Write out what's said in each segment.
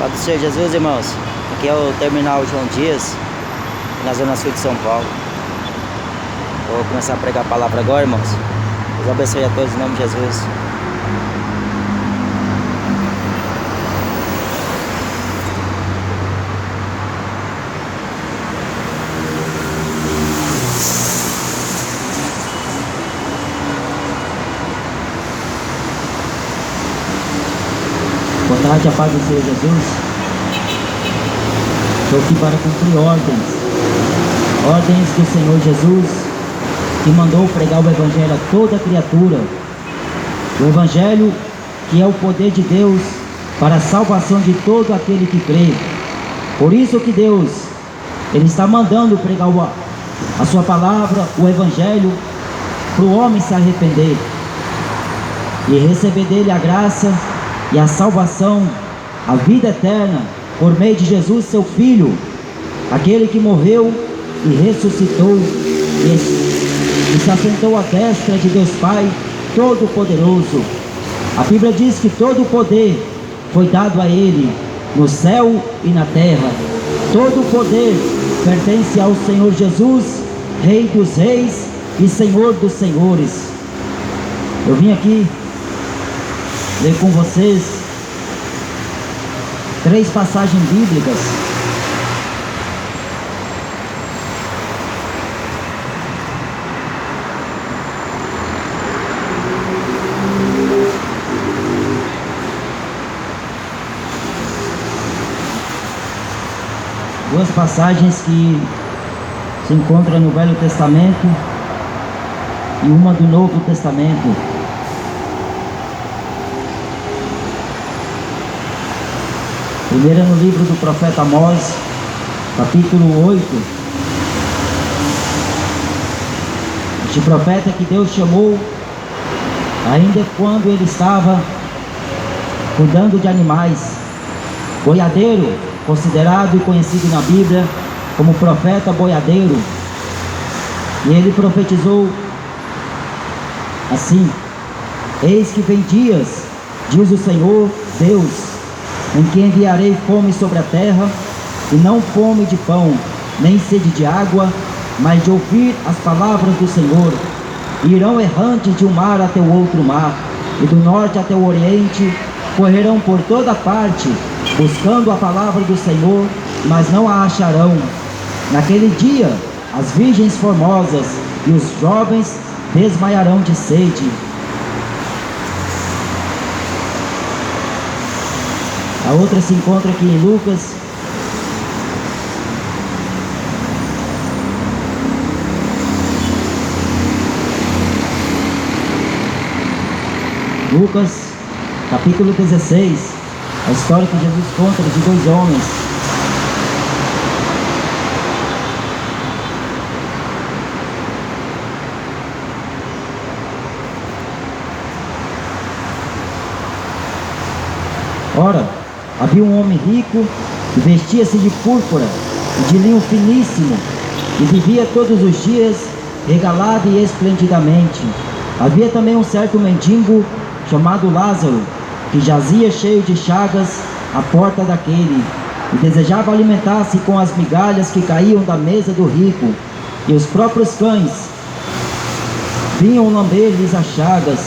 Pode ser, Jesus, irmãos. Aqui é o Terminal João Dias, na Zona Sul de São Paulo. Vou começar a pregar a palavra agora, irmãos. Deus abençoe a todos em nome de Jesus. Boa tarde, a paz do Senhor Jesus. Estou aqui para cumprir ordens do Senhor Jesus, que mandou pregar o Evangelho a toda criatura. O Evangelho que é o poder de Deus para a salvação de todo aquele que crê. Por isso que Deus, Ele está mandando pregar a sua palavra, o Evangelho, para o homem se arrepender e receber dele a graça e a salvação, a vida eterna, por meio de Jesus, seu Filho, aquele que morreu e ressuscitou e se assentou à destra de Deus Pai Todo-Poderoso. A Bíblia diz que todo o poder foi dado a Ele, no céu e na terra. Todo o poder pertence ao Senhor Jesus, Rei dos Reis e Senhor dos Senhores. Eu vim aqui ler com vocês 3 passagens bíblicas duas passagens que se encontram no Velho Testamento e uma do Novo Testamento. Primeira no livro do profeta Amós, capítulo 8. Este profeta que Deus chamou ainda quando ele estava cuidando de animais, boiadeiro, considerado e conhecido na Bíblia como profeta boiadeiro. E ele profetizou assim: eis que vem dias, diz o Senhor Deus, em que enviarei fome sobre a terra, e não fome de pão, nem sede de água, mas de ouvir as palavras do Senhor. E irão errantes de um mar até o outro mar, e do norte até o oriente, correrão por toda parte, buscando a palavra do Senhor, mas não a acharão. Naquele dia, as virgens formosas e os jovens desmaiarão de sede. A outra se encontra aqui em Lucas, capítulo 16, a história que Jesus conta de 2 homens. Ora, havia um homem rico que vestia-se de púrpura e de linho finíssimo e vivia todos os dias regalado e esplendidamente. Havia também um certo mendigo chamado Lázaro, que jazia cheio de chagas à porta daquele, e desejava alimentar-se com as migalhas que caíam da mesa do rico, e os próprios cães vinham lamber-lhes as chagas.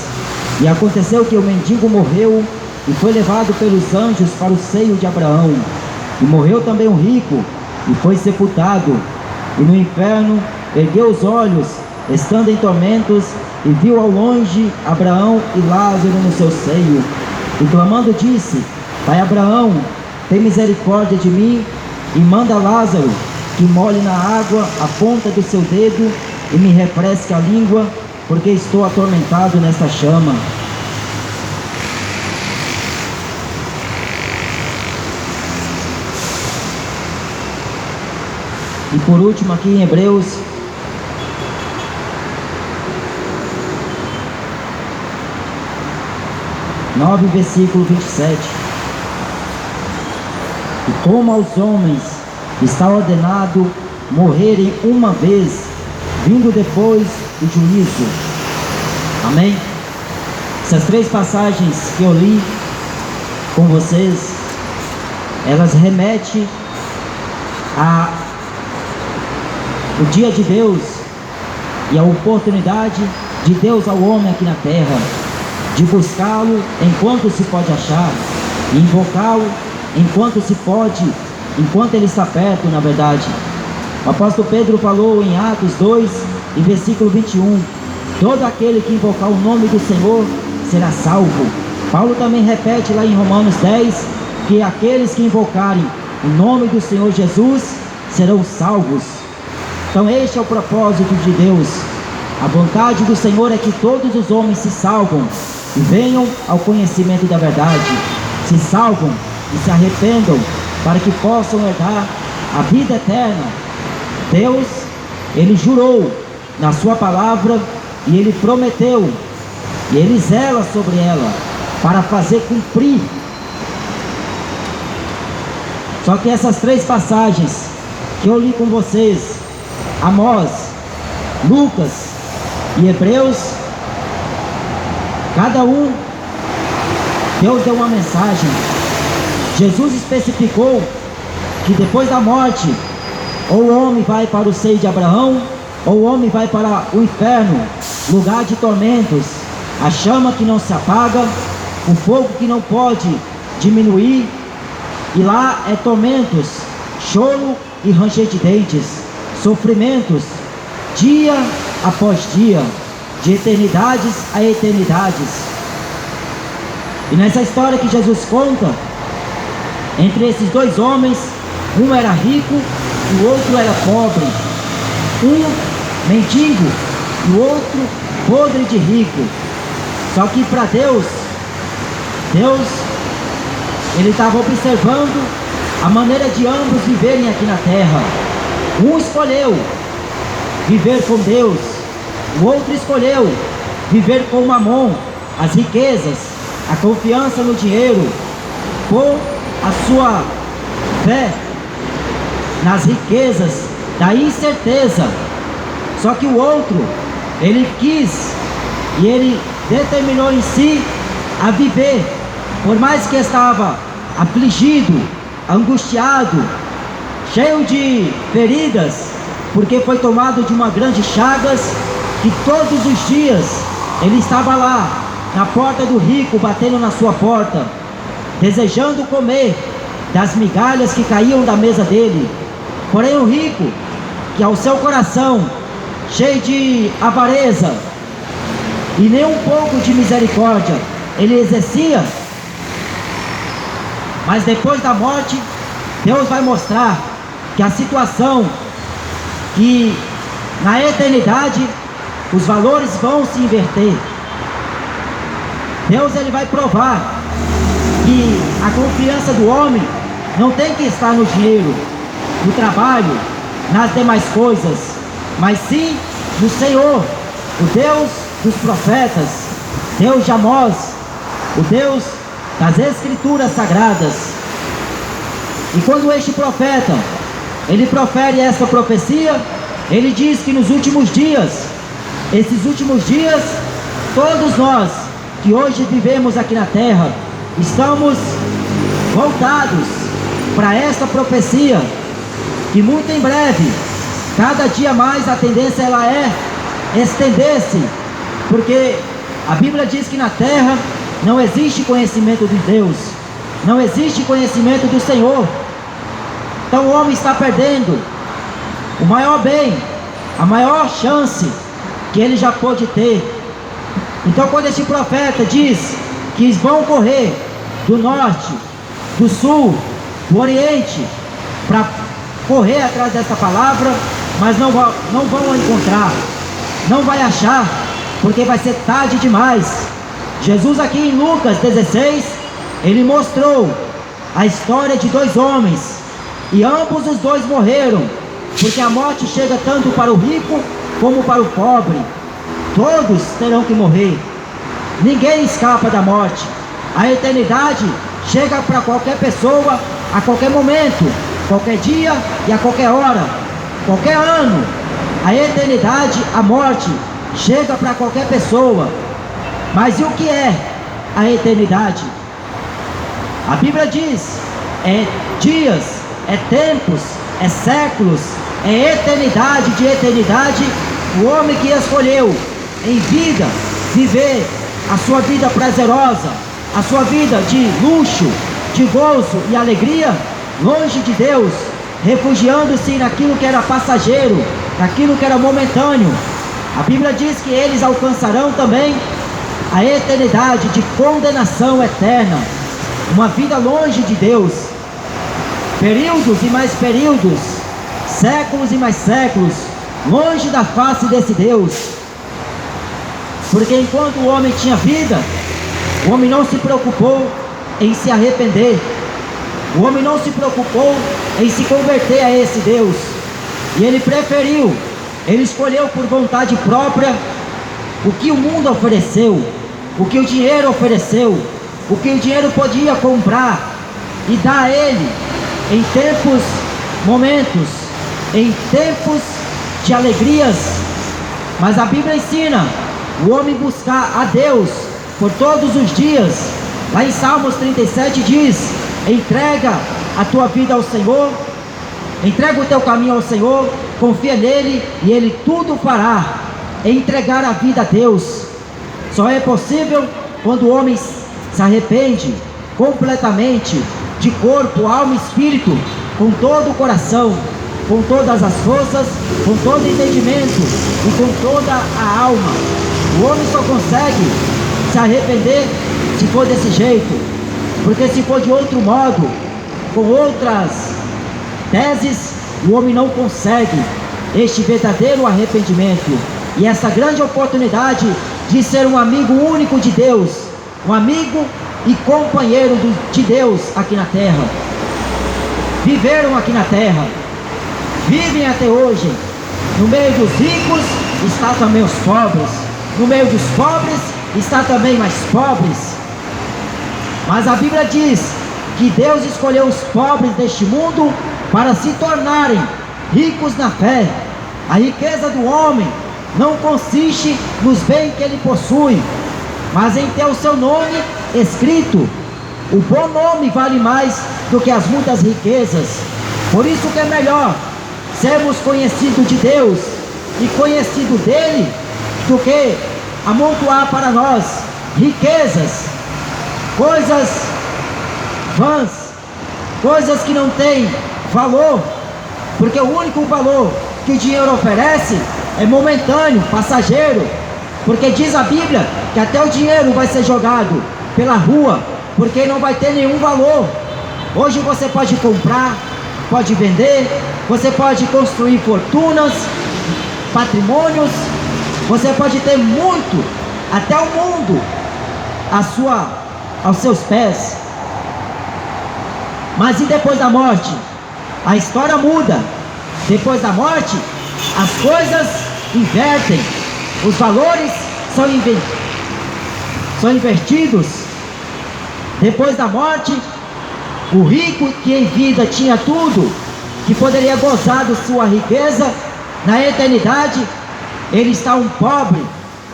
E aconteceu que o mendigo morreu e foi levado pelos anjos para o seio de Abraão. E morreu também o rico e foi sepultado, e no inferno ergueu os olhos, estando em tormentos, e viu ao longe Abraão e Lázaro no seu seio, e clamando disse: Pai Abraão, tem misericórdia de mim, e manda Lázaro que molhe na água a ponta do seu dedo e me refresque a língua, porque estou atormentado nesta chama. E por último aqui em Hebreus, versículo 27. E como aos homens está ordenado morrerem uma vez, vindo depois o juízo. Amém? Essas 3 passagens que eu li com vocês elas remetem o dia de Deus e a oportunidade de Deus ao homem aqui na terra, de buscá-lo enquanto se pode achar, e invocá-lo enquanto se pode, enquanto ele está perto, na verdade. O apóstolo Pedro falou em Atos 2, em versículo 21, todo aquele que invocar o nome do Senhor será salvo. Paulo também repete lá em Romanos 10, que aqueles que invocarem o nome do Senhor Jesus serão salvos. Então este é o propósito de Deus. A vontade do Senhor é que todos os homens se salvam e venham ao conhecimento da verdade, se salvam e se arrependam, para que possam herdar a vida eterna. Deus, Ele jurou na sua palavra e Ele prometeu, e Ele zela sobre ela para fazer cumprir. Só que essas três passagens que eu li com vocês, Amós, Lucas e Hebreus, cada um, Deus deu uma mensagem. Jesus especificou que depois da morte, ou o homem vai para o seio de Abraão, ou o homem vai para o inferno, lugar de tormentos, a chama que não se apaga, o fogo que não pode diminuir, e lá é tormentos, choro e ranger de dentes, sofrimentos, dia após dia, de eternidades a eternidades. E nessa história que Jesus conta, entre esses dois homens, um era rico e o outro era pobre, um mendigo e o outro podre de rico. Só que para Deus, Ele estava observando a maneira de ambos viverem aqui na terra. Um escolheu viver com Deus, o outro escolheu viver com Mamon, as riquezas, a confiança no dinheiro, com a sua fé nas riquezas da incerteza. Só que o outro, ele quis e ele determinou em si a viver, por mais que estava afligido, angustiado, cheio de feridas, porque foi tomado de uma grande chagas, que todos os dias ele estava lá na porta do rico, batendo na sua porta, desejando comer das migalhas que caíam da mesa dele. Porém o rico, que ao seu coração cheio de avareza e nem um pouco de misericórdia ele exercia, mas depois da morte Deus vai mostrar que a situação, que na eternidade os valores vão se inverter. Deus, ele vai provar que a confiança do homem não tem que estar no dinheiro, no trabalho, nas demais coisas, mas sim no Senhor, o Deus dos profetas, Deus de Amós, o Deus das Escrituras Sagradas. E quando este profeta, ele profere essa profecia, ele diz que nos últimos dias, esses últimos dias, todos nós que hoje vivemos aqui na terra, estamos voltados para esta profecia, que muito em breve, cada dia mais a tendência ela é estender-se, porque a Bíblia diz que na terra não existe conhecimento de Deus, não existe conhecimento do Senhor. Então o homem está perdendo o maior bem, a maior chance que ele já pôde ter. Então quando esse profeta diz que vão correr do norte, do sul, do oriente, para correr atrás dessa palavra, mas não vão encontrar, não vai achar, porque vai ser tarde demais. Jesus aqui em Lucas 16, ele mostrou a história de dois homens, e ambos os dois morreram, porque a morte chega tanto para o rico como para o pobre. Todos terão que morrer, ninguém escapa da morte. A eternidade chega para qualquer pessoa, a qualquer momento, qualquer dia e a qualquer hora, qualquer ano. A eternidade, a morte, chega para qualquer pessoa. Mas e o que é a eternidade? A Bíblia diz é dias, é tempos, é séculos, é eternidade de eternidade. O homem que escolheu em vida viver a sua vida prazerosa, a sua vida de luxo, de gozo e alegria, longe de Deus, refugiando-se naquilo que era passageiro, naquilo que era momentâneo. A Bíblia diz que eles alcançarão também a eternidade de condenação eterna, uma vida longe de Deus, períodos e mais períodos, séculos e mais séculos, longe da face desse Deus. Porque enquanto o homem tinha vida, o homem não se preocupou em se arrepender, o homem não se preocupou em se converter a esse Deus, e ele preferiu, ele escolheu por vontade própria o que o mundo ofereceu, o que o dinheiro ofereceu, o que o dinheiro podia comprar e dar a ele em tempos, momentos, em tempos de alegrias. Mas a Bíblia ensina o homem buscar a Deus por todos os dias. Lá em Salmos 37 diz: entrega a tua vida ao Senhor, entrega o teu caminho ao Senhor, confia nele e ele tudo fará. Entregar a vida a Deus só é possível quando o homem se arrepende completamente, de corpo, alma e espírito, com todo o coração, com todas as forças, com todo o entendimento e com toda a alma. O homem só consegue se arrepender se for desse jeito, porque se for de outro modo, com outras teses, o homem não consegue este verdadeiro arrependimento e essa grande oportunidade de ser um amigo único de Deus, um amigo e companheiro de Deus aqui na terra. Viveram aqui na terra, vivem até hoje. No meio dos ricos está também os pobres, no meio dos pobres está também mais pobres. Mas a Bíblia diz que Deus escolheu os pobres deste mundo para se tornarem ricos na fé. A riqueza do homem não consiste nos bens que ele possui, mas em ter o seu nome escrito. O bom nome vale mais do que as muitas riquezas. Por isso que é melhor sermos conhecidos de Deus e conhecidos dele, do que amontoar para nós riquezas, coisas vãs, coisas que não têm valor, porque o único valor que o dinheiro oferece é momentâneo, passageiro, porque diz a Bíblia que até o dinheiro vai ser jogado pela rua, porque não vai ter nenhum valor. Hoje você pode comprar, pode vender, você pode construir fortunas, patrimônios, você pode ter muito, até o mundo aos seus pés. Mas e depois da morte? A história muda. Depois da morte, as coisas invertem, os valores são invertidos. Depois da morte, o rico que em vida tinha tudo, que poderia gozar de sua riqueza, na eternidade ele está um pobre,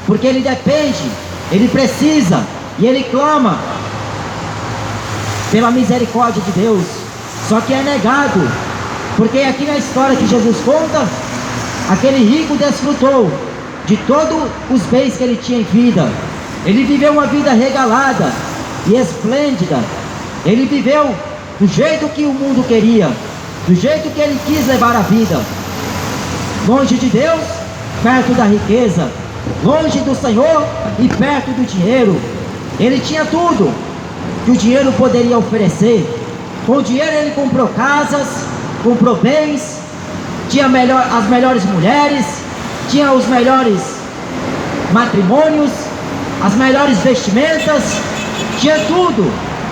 porque ele depende, ele precisa e ele clama pela misericórdia de Deus, só que é negado, porque aqui na história que Jesus conta, aquele rico desfrutou de todos os bens que ele tinha em vida, ele viveu uma vida regalada e esplêndida, ele viveu do jeito que o mundo queria, do jeito que ele quis levar a vida, longe de Deus, perto da riqueza, longe do Senhor e perto do dinheiro. Ele tinha tudo que o dinheiro poderia oferecer. Com o dinheiro ele comprou casas, comprou bens, tinha as melhores mulheres, tinha os melhores matrimônios, as melhores vestimentas, tinha tudo,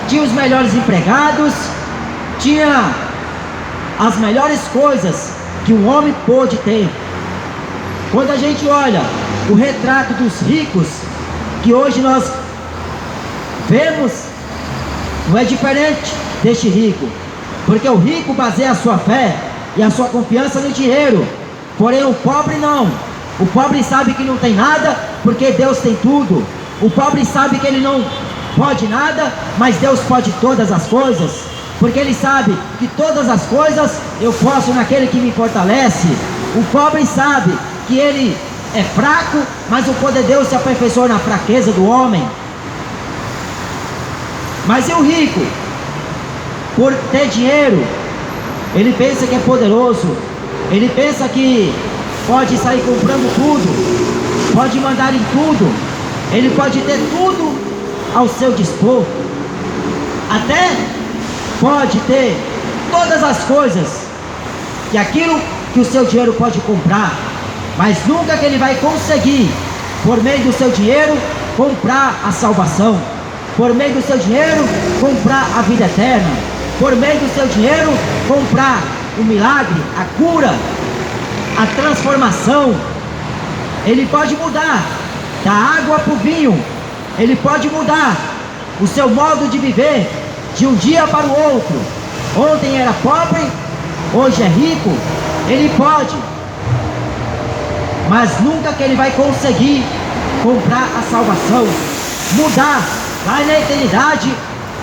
tinha os melhores empregados, tinha as melhores coisas que um homem pôde ter. Quando a gente olha o retrato dos ricos que hoje nós vemos, não é diferente deste rico, porque o rico baseia a sua fé e a sua confiança no dinheiro, porém o pobre não. O pobre sabe que não tem nada, porque Deus tem tudo. O pobre sabe que ele não pode nada, mas Deus pode todas as coisas. porque ele sabe que todas as coisas eu posso naquele que me fortalece. O pobre sabe que ele é fraco, mas o poder de Deus se aperfeiçoa na fraqueza do homem. Mas e o rico? Por ter dinheiro, ele pensa que é poderoso, ele pensa que pode sair comprando tudo, pode mandar em tudo, ele pode ter tudo ao seu dispor, até pode ter todas as coisas, que aquilo que o seu dinheiro pode comprar, mas nunca que ele vai conseguir, por meio do seu dinheiro, comprar a salvação, por meio do seu dinheiro, comprar a vida eterna, por meio do seu dinheiro, comprar o milagre, a cura, a transformação. Ele pode mudar da água para o vinho, ele pode mudar o seu modo de viver de um dia para o outro. Ontem era pobre, hoje é rico, ele pode, mas nunca que ele vai conseguir comprar a salvação, mudar lá na eternidade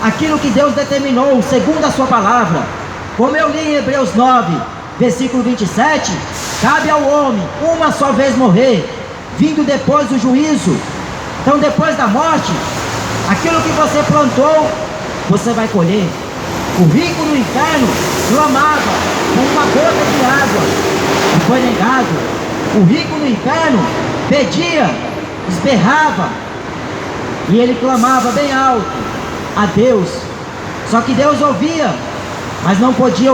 aquilo que Deus determinou segundo a sua palavra. Como eu li em Hebreus 9, versículo 27, cabe ao homem uma só vez morrer, vindo depois do juízo. Então depois da morte, aquilo que você plantou, você vai colher. O rico no inferno clamava com uma gota de água e foi negado. O rico no inferno pedia, esperrava, e ele clamava bem alto a Deus. Só que Deus ouvia, mas não podia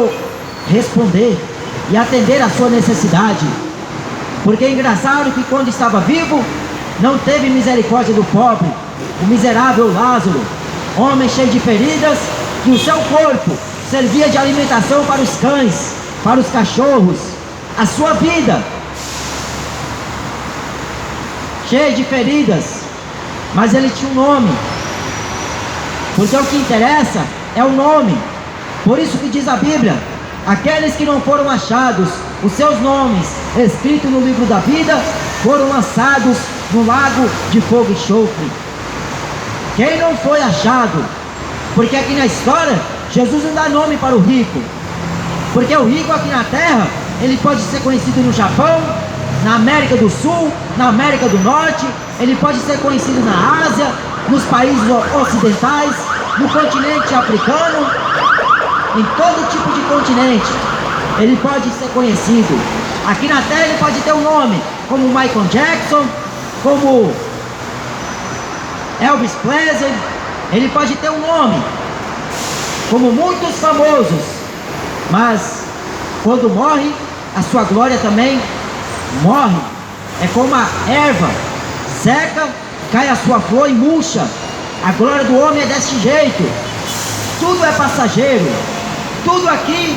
responder e atender a sua necessidade. Porque é engraçado que quando estava vivo, não teve misericórdia do pobre, o miserável Lázaro, homem cheio de feridas, que o seu corpo servia de alimentação para os cães, para os cachorros. A sua vida cheia de feridas, mas ele tinha um nome, porque o que interessa é o nome. Por isso que diz a Bíblia: aqueles que não foram achados os seus nomes escritos no livro da vida foram lançados no lago de fogo e enxofre. Quem não foi achado? Porque aqui na história Jesus não dá nome para o rico, porque o rico aqui na terra, ele pode ser conhecido no Japão, na América do Sul, na América do Norte, ele pode ser conhecido na Ásia, nos países ocidentais, no continente africano, em todo tipo de continente ele pode ser conhecido. Aqui na terra ele pode ter um nome, como Michael Jackson, como Elvis Presley, ele pode ter um nome, como muitos famosos, mas quando morre, a sua glória também morre. É como a erva seca, cai a sua flor e murcha. A glória do homem é desse jeito. Tudo é passageiro. Tudo aqui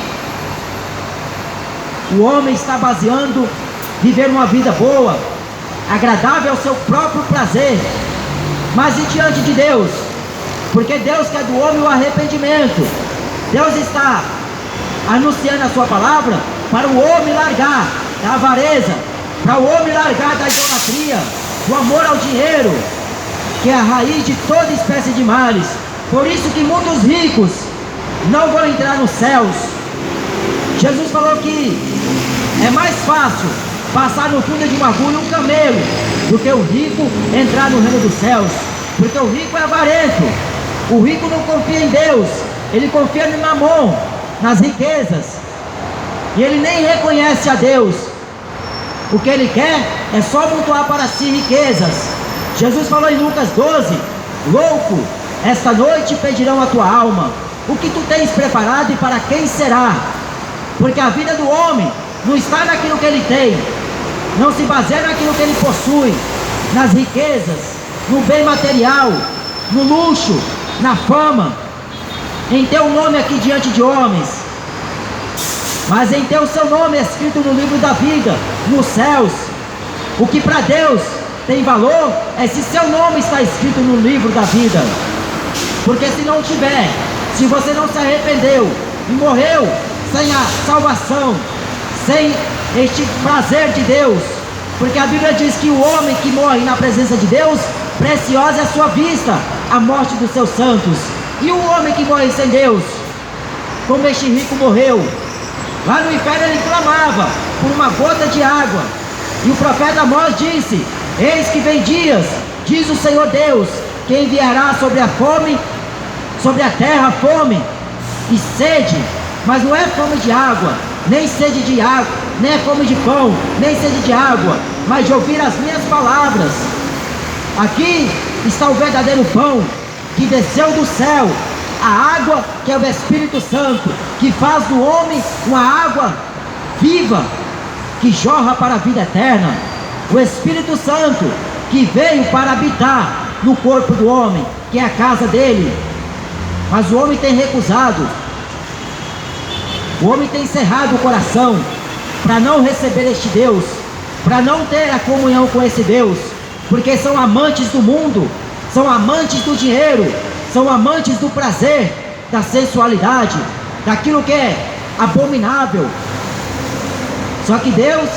o homem está baseando viver uma vida boa, agradável ao seu próprio prazer. Mas e diante de Deus? Porque Deus quer do homem o arrependimento. Deus está anunciando a sua palavra para o homem largar da avareza, para o homem largar da idolatria, do amor ao dinheiro, que é a raiz de toda espécie de males. Por isso que muitos ricos não vão entrar nos céus. Jesus falou que é mais fácil passar no fundo de uma agulha um camelo do que o rico entrar no reino dos céus. Porque o rico é avarento, o rico não confia em Deus, ele confia no mamon, nas riquezas, e ele nem reconhece a Deus. O que ele quer é só amontoar para si riquezas. Jesus falou em Lucas 12: louco, esta noite pedirão a tua alma. O que tu tens preparado e para quem será? Porque a vida do homem não está naquilo que ele tem, não se baseia naquilo que ele possui, nas riquezas, no bem material, no luxo, na fama, em ter um nome aqui diante de homens, mas em ter o seu nome escrito no livro da vida, nos céus. O que para Deus tem valor é se seu nome está escrito no livro da vida. Porque se não tiver, se você não se arrependeu e morreu sem a salvação, sem este prazer de Deus, porque a Bíblia diz que o homem que morre na presença de Deus, preciosa é a sua vista, a morte dos seus santos. E o homem que morre sem Deus, como este rico morreu. Lá no inferno ele clamava por uma gota de água. E o profeta Amós disse: eis que vem dias, diz o Senhor Deus, que enviará sobre a fome, sobre a terra fome e sede, mas não é fome de água, nem sede de água, nem é fome de pão, nem sede de água, mas de ouvir as minhas palavras. Aqui está o verdadeiro pão, que desceu do céu, a água que é o Espírito Santo, que faz do homem uma água viva, que jorra para a vida eterna. O Espírito Santo, que veio para habitar no corpo do homem, que é a casa dele. Mas o homem tem recusado, o homem tem cerrado o coração, para não receber este Deus, para não ter a comunhão com esse Deus, porque são amantes do mundo, são amantes do dinheiro, são amantes do prazer, da sensualidade, daquilo que é abominável. Só que Deus,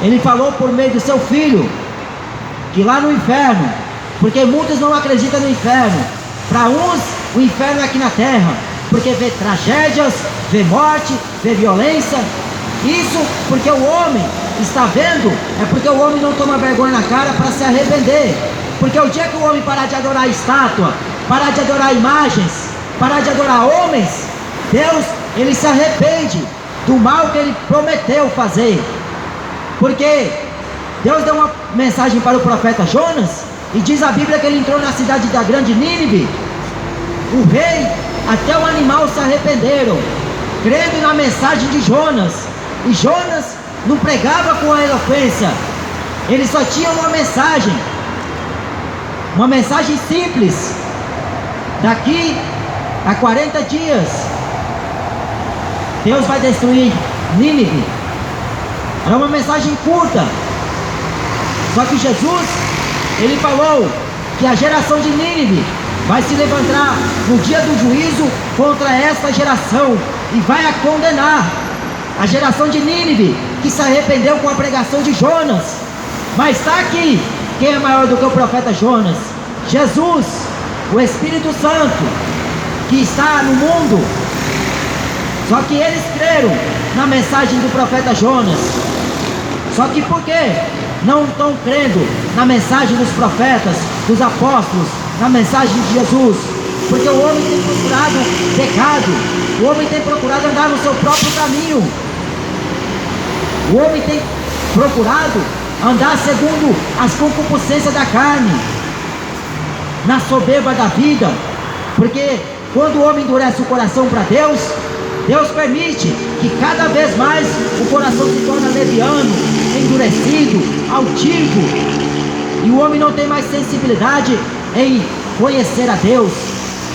Ele falou por meio do seu Filho, que lá no inferno, porque muitos não acreditam no inferno, para uns o inferno é aqui na terra, porque vê tragédias, vê morte, vê violência. Isso porque o homem está vendo, é porque o homem não toma vergonha na cara para se arrepender. Porque o dia que o homem parar de adorar a estátua, parar de adorar imagens, parar de adorar homens, Deus, Ele se arrepende do mal que Ele prometeu fazer. Porque Deus deu uma mensagem para o profeta Jonas, e diz a Bíblia que ele entrou na cidade da grande Nínive. O rei, até o animal se arrependeram, crendo na mensagem de Jonas. E Jonas não pregava com a eloquência, ele só tinha uma mensagem simples: daqui a 40 dias Deus vai destruir Nínive. Era uma mensagem curta. Só que Jesus, Ele falou que a geração de Nínive vai se levantar no dia do juízo contra esta geração e vai a condenar a geração de Nínive, que se arrependeu com a pregação de Jonas. Mas está aqui, quem é maior do que o profeta Jonas? Jesus, o Espírito Santo, que está no mundo. Só que eles creram na mensagem do profeta Jonas. Só que por quê? Não estão crendo na mensagem dos profetas, dos apóstolos, na mensagem de Jesus. Porque o homem tem procurado pecado, o homem tem procurado andar no seu próprio caminho, o homem tem procurado andar segundo as concupiscências da carne, na soberba da vida. Porque quando o homem endurece o coração para Deus, Deus permite que cada vez mais o coração se torna leviano, endurecido, altivo, e o homem não tem mais sensibilidade em conhecer a Deus,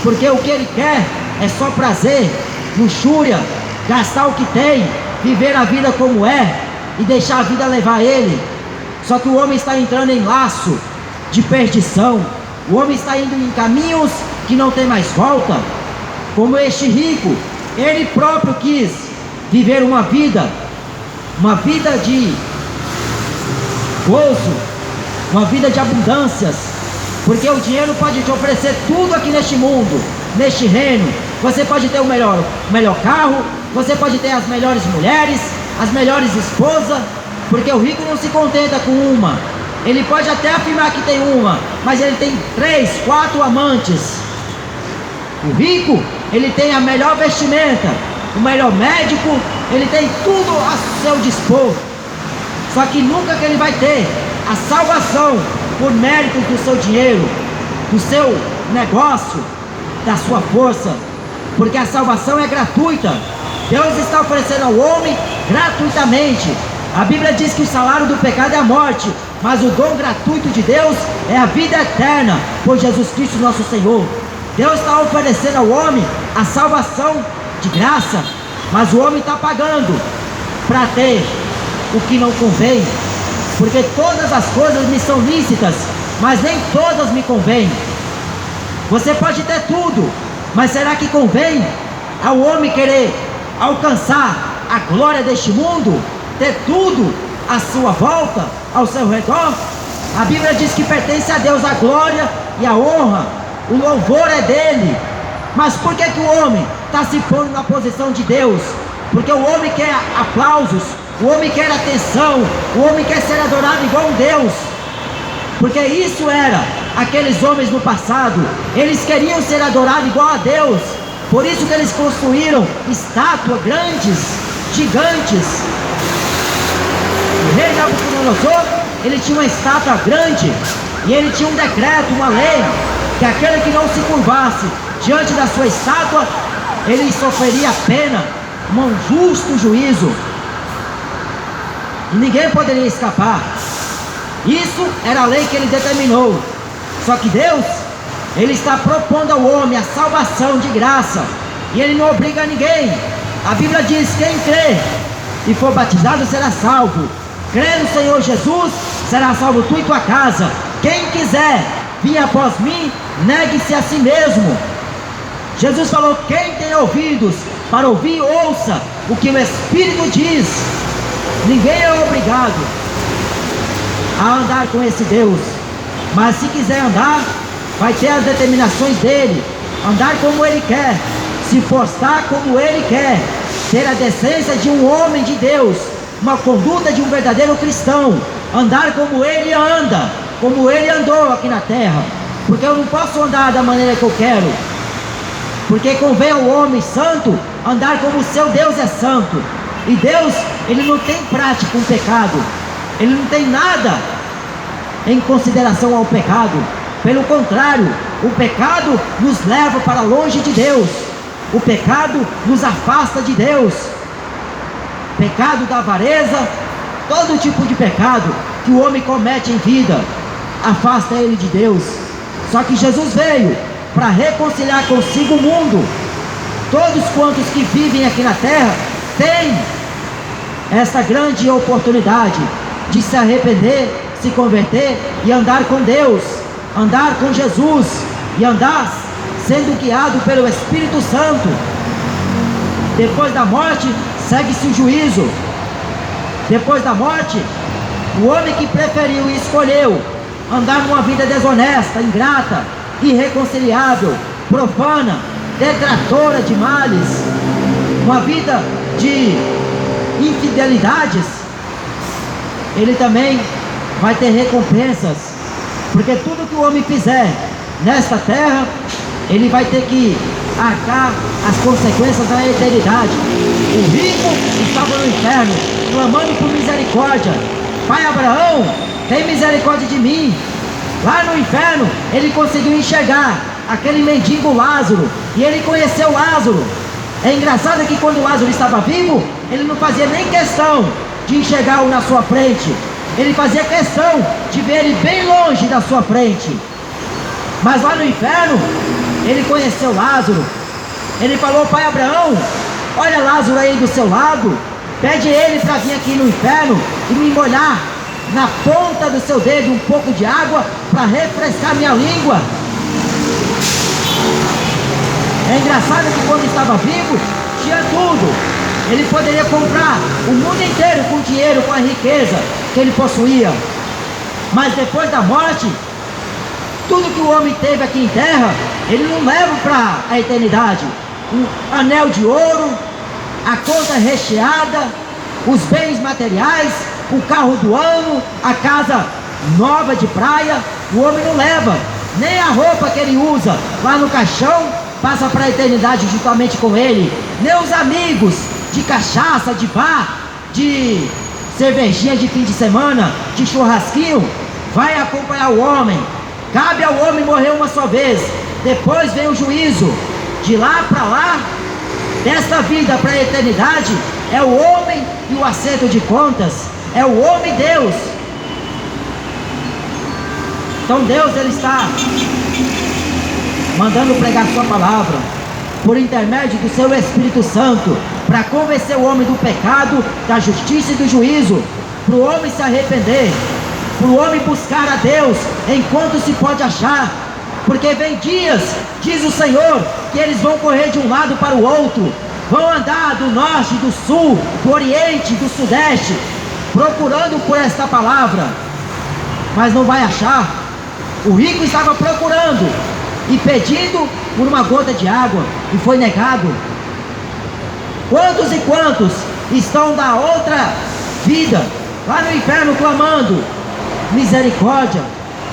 porque o que ele quer é só prazer, luxúria, gastar o que tem, viver a vida como é e deixar a vida levar ele. Só que o homem está entrando em laço de perdição, o homem está indo em caminhos que não tem mais volta. Como este rico, ele próprio quis viver uma vida de gozo, uma vida de abundâncias, porque o dinheiro pode te oferecer tudo aqui neste mundo, neste reino. Você pode ter o melhor carro, você pode ter as melhores mulheres, as melhores esposas, porque o rico não se contenta com uma. Ele pode até afirmar que tem uma, mas ele tem 3, 4 amantes. O rico, ele tem a melhor vestimenta, o melhor médico, ele tem tudo a seu dispor. Só que nunca que ele vai ter a salvação por mérito do seu dinheiro, do seu negócio, da sua força, porque a salvação é gratuita. Deus está oferecendo ao homem gratuitamente. A Bíblia diz que o salário do pecado é a morte, mas o dom gratuito de Deus é a vida eterna por Jesus Cristo nosso Senhor. Deus está oferecendo ao homem a salvação de graça, mas o homem está pagando para ter o que não convém, porque todas as coisas me são lícitas, mas nem todas me convêm. Você pode ter tudo, mas será que convém ao homem querer alcançar a glória deste mundo, ter tudo à sua volta, ao seu redor? A Bíblia diz que pertence a Deus a glória e a honra, o louvor é dele. Mas por que o homem está se pondo na posição de Deus, porque o homem quer aplausos, o homem quer atenção, o homem quer ser adorado igual um Deus, porque isso era aqueles homens no passado. Eles queriam ser adorados igual a Deus, por isso que eles construíram estátuas grandes, gigantes. O rei Nabucodonosor, ele tinha uma estátua grande, e ele tinha um decreto, uma lei, que aquele que não se curvasse diante da sua estátua, ele sofreria pena, um justo juízo, e ninguém poderia escapar. Isso era a lei que ele determinou. Só que Deus, ele está propondo ao homem a salvação de graça, e ele não obriga ninguém. A Bíblia diz: quem crê e for batizado será salvo. Crê no Senhor Jesus, será salvo tu e tua casa. Quem quiser vir após mim, negue-se a si mesmo. Jesus falou: quem tem ouvidos para ouvir, ouça o que o Espírito diz. Ninguém é obrigado a andar com esse Deus, mas se quiser andar, vai ter as determinações dele, andar como ele quer, se postar como ele quer, ter a decência de um homem de Deus, uma conduta de um verdadeiro cristão, andar como ele anda, como ele andou aqui na terra, porque eu não posso andar da maneira que eu quero, porque convém ao homem santo andar como o seu Deus é santo, e Deus, ele não tem prática com o pecado, ele não tem nada em consideração ao pecado. Pelo contrário, o pecado nos leva para longe de Deus, o pecado nos afasta de Deus. Pecado da avareza, todo tipo de pecado que o homem comete em vida, afasta ele de Deus. Só que Jesus veio para reconciliar consigo o mundo. Todos quantos que vivem aqui na terra têm essa grande oportunidade de se arrepender, se converter e andar com Deus, andar com Jesus, e andar sendo guiado pelo Espírito Santo. Depois da morte, segue-se o juízo. Depois da morte, o homem que preferiu e escolheu andar numa vida desonesta, ingrata, irreconciliável, profana, detratora de males, uma vida de infidelidades, ele também vai ter recompensas, porque tudo que o homem fizer nesta terra, ele vai ter que arcar as consequências da eternidade. O rico estava no inferno, clamando por misericórdia: Pai Abraão, tem misericórdia de mim. Lá no inferno, ele conseguiu enxergar aquele mendigo Lázaro, e ele conheceu Lázaro. É engraçado que quando Lázaro estava vivo, ele não fazia nem questão de enxergá-lo na sua frente, ele fazia questão de ver ele bem longe da sua frente. Mas lá no inferno, ele conheceu Lázaro. Ele falou: Pai Abraão, olha Lázaro aí do seu lado, pede ele para vir aqui no inferno e me molhar na ponta do seu dedo um pouco de água para refrescar minha língua. É engraçado que quando estava vivo, tinha tudo. Ele poderia comprar o mundo inteiro com dinheiro, com a riqueza que ele possuía. Mas depois da morte, tudo que o homem teve aqui em terra, ele não leva para a eternidade. Um anel de ouro, a conta recheada, os bens materiais, o carro do ano, a casa nova de praia, o homem não leva. Nem a roupa que ele usa lá no caixão passa para a eternidade juntamente com ele. Nem os amigos de cachaça, de bar, de cervejinha de fim de semana, de churrasquinho, vai acompanhar o homem. Cabe ao homem morrer uma só vez, depois vem o juízo. De lá para lá, desta vida para a eternidade, é o homem e o acerto de contas, é o homem e Deus. Então Deus, ele está mandando pregar sua palavra por intermédio do seu Espírito Santo, para convencer o homem do pecado, da justiça e do juízo, para o homem se arrepender, para o homem buscar a Deus enquanto se pode achar, porque vem dias, diz o Senhor, que eles vão correr de um lado para o outro, vão andar do norte, do sul, do oriente, do sudeste, procurando por esta palavra, mas não vai achar. O rico estava procurando e pedindo por uma gota de água, e foi negado. Quantos e quantos estão da outra vida, lá no inferno, clamando misericórdia,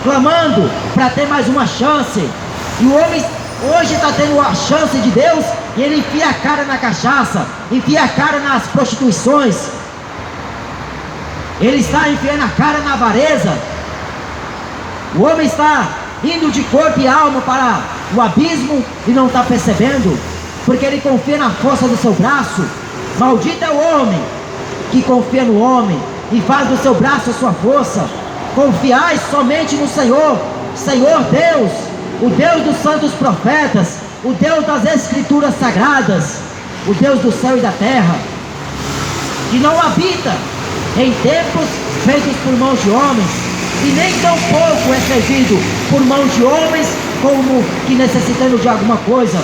clamando para ter mais uma chance. E o homem hoje está tendo a chance de Deus, e ele enfia a cara na cachaça, enfia a cara nas prostituições, ele está enfiando a cara na avareza. O homem está indo de corpo e alma para o abismo e não está percebendo, porque ele confia na força do seu braço. Maldito é o homem que confia no homem e faz do seu braço a sua força. Confiai somente no Senhor, Senhor Deus, o Deus dos santos profetas, o Deus das escrituras sagradas, o Deus do céu e da terra, que não habita em templos feitos por mãos de homens, e nem tão pouco é servido por mãos de homens como que necessitando de alguma coisa,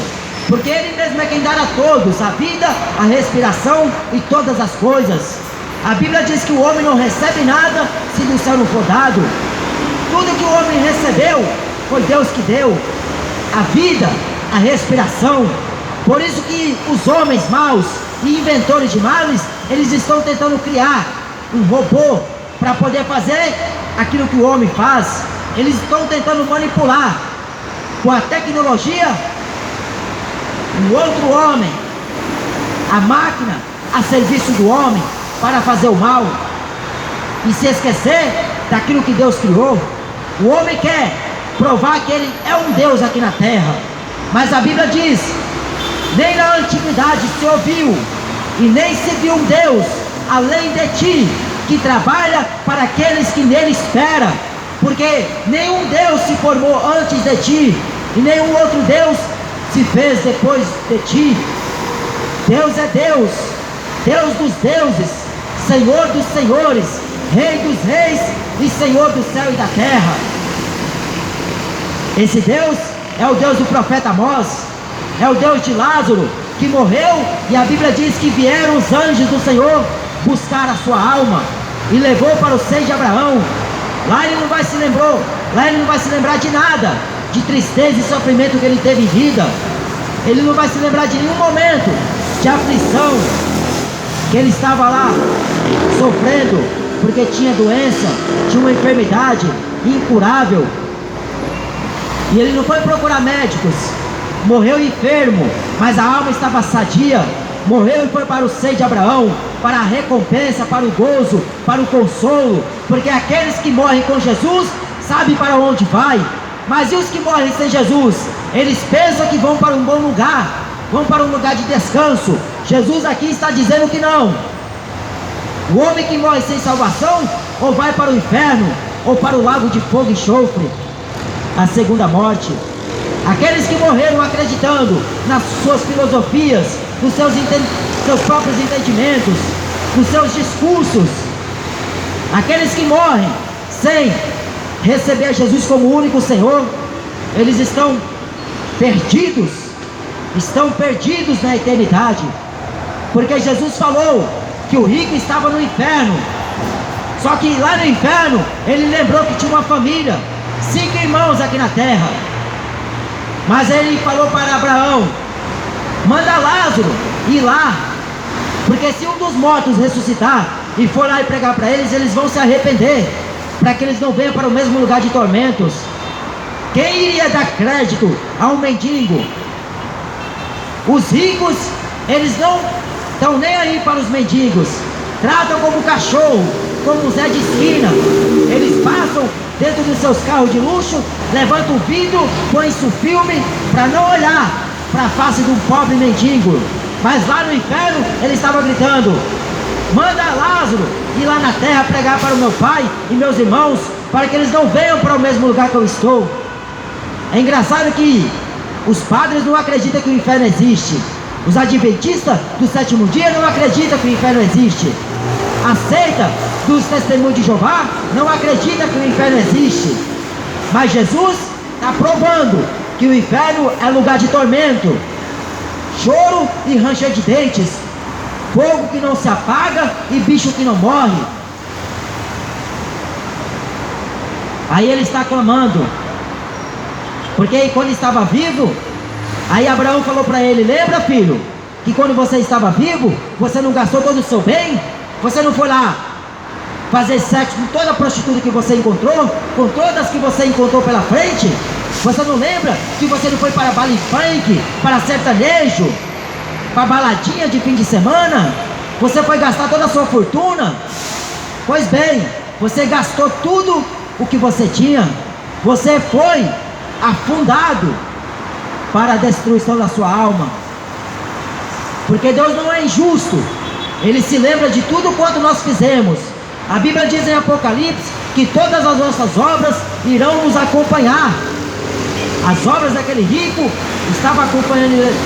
porque Ele mesmo é quem dá a todos a vida, a respiração e todas as coisas. A Bíblia diz que o homem não recebe nada se do céu não for dado. Tudo que o homem recebeu foi Deus que deu, a vida, a respiração. Por isso que os homens maus e inventores de males, eles estão tentando criar um robô para poder fazer aquilo que o homem faz. Eles estão tentando manipular com a tecnologia um outro homem, a máquina a serviço do homem para fazer o mal e se esquecer daquilo que Deus criou. O homem quer provar que ele é um Deus aqui na terra, mas a Bíblia diz: nem na antiguidade se ouviu e nem se viu um Deus além de ti, que trabalha para aqueles que nele esperam, porque nenhum Deus se formou antes de ti, e nenhum outro Deus se fez depois de ti. Deus é Deus, Deus dos deuses, Senhor dos senhores, Rei dos reis e Senhor do céu e da terra. Esse Deus é o Deus do profeta Amós, é o Deus de Lázaro, que morreu, e a Bíblia diz que vieram os anjos do Senhor buscar a sua alma e levou para o seio de Abraão. Lá ele não vai se lembrar de nada, de tristeza e sofrimento que ele teve em vida. Ele não vai se lembrar de nenhum momento de aflição, que ele estava lá sofrendo porque tinha doença, tinha uma enfermidade incurável, e ele não foi procurar médicos. Morreu enfermo, mas a alma estava sadia. Morreu e foi para o seio de Abraão, para a recompensa, para o gozo, para o consolo, porque aqueles que morrem com Jesus sabem para onde vai. Mas e os que morrem sem Jesus? Eles pensam que vão para um bom lugar, vão para um lugar de descanso. Jesus aqui está dizendo que não. O homem que morre sem salvação, ou vai para o inferno, ou para o lago de fogo e enxofre, a segunda morte. Aqueles que morreram acreditando nas suas filosofias, nos seus próprios entendimentos, nos seus discursos, aqueles que morrem sem receber Jesus como único Senhor, eles estão perdidos na eternidade, porque Jesus falou que o rico estava no inferno. Só que lá no inferno ele lembrou que tinha uma família, 5 irmãos aqui na terra. Mas ele falou para Abraão: manda Lázaro ir lá, porque se um dos mortos ressuscitar e for lá e pregar para eles, eles vão se arrepender, para que eles não venham para o mesmo lugar de tormentos. Quem iria dar crédito a um mendigo? Os ricos, eles não estão nem aí para os mendigos, tratam como cachorro, como Zé de esquina. Eles passam dentro dos seus carros de luxo, levantam o vidro, põem-se o filme para não olhar para a face de um pobre mendigo. Mas lá no inferno ele estava gritando: manda Lázaro ir lá na terra pregar para o meu pai e meus irmãos, para que eles não venham para o mesmo lugar que eu estou. É engraçado que os padres não acreditam que o inferno existe. Os adventistas do sétimo dia não acreditam que o inferno existe. A seita dos testemunhos de Jeová não acredita que o inferno existe. Mas Jesus está provando que o inferno é lugar de tormento, choro e ranger de dentes, fogo que não se apaga e bicho que não morre. Aí ele está clamando, porque quando estava vivo, aí Abraão falou para ele: lembra, filho, que quando você estava vivo, você não gastou todo o seu bem? Você não foi lá fazer sexo com toda a prostituta que você encontrou, com todas que você encontrou pela frente? Você não lembra que você não foi para baile funk, para sertanejo, para baladinha de fim de semana? Você foi gastar toda a sua fortuna? Pois bem, você gastou tudo o que você tinha. Você foi afundado para a destruição da sua alma. Porque Deus não é injusto. Ele se lembra de tudo quanto nós fizemos. A Bíblia diz em Apocalipse que todas as nossas obras irão nos acompanhar. As obras daquele rico estavam acompanhando